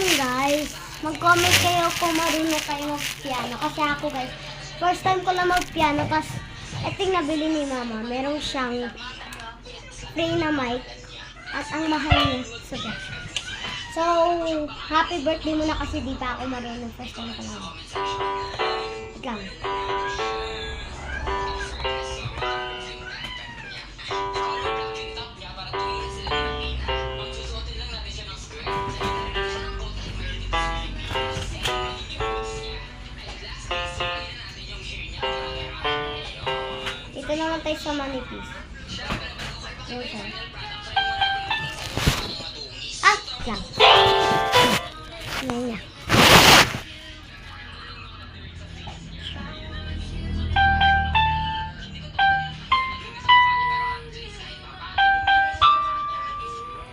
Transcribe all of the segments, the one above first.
Ayun guys, mag-comment kayo kung marunong kayo mag-piano. Kasi ako guys, first time ko lang mag-piano. Tapos, eting nabili ni mama. Meron siyang free na mic. At ang mahal niya. So, happy birthday muna kasi di pa ako marunong. First time ko lang. Ikaw. Ito naman tayo sa manipis. Ah! Yan. Yan niya.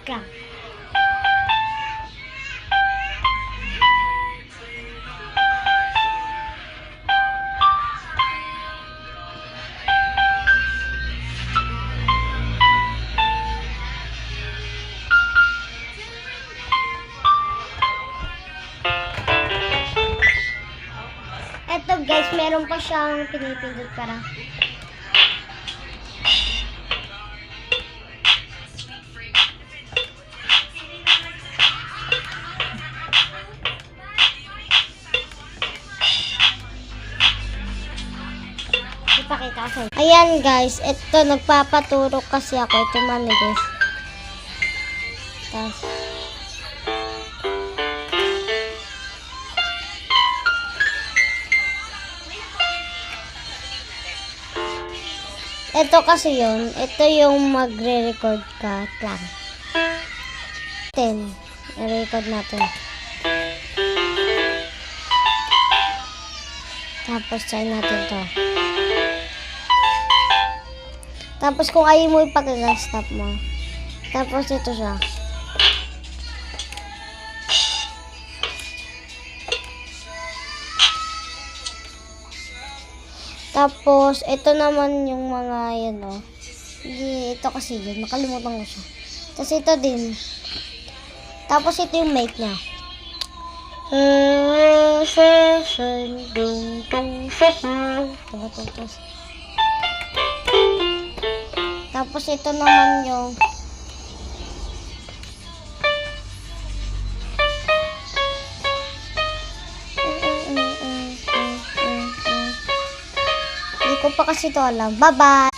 Yan. Eto guys, meron pa siyang pinipindot para. Ipakita ko. Ayan guys, ito nagpapaturo kasi ako. Ito manipis. Tapos ito kasi yun. Ito yung magre-record ka lang. 10. I-record natin. Tapos try natin to. Tapos kung ayaw mo ipag-stop mo. Tapos ito siya. Tapos, ito naman yung mga yan, oh. Ito kasi yun. Nakalimutan ko siya. Tapos, ito din. Tapos, ito yung mic niya. Tapos, ito naman yung ko pa kasi ito alam. Bye-bye!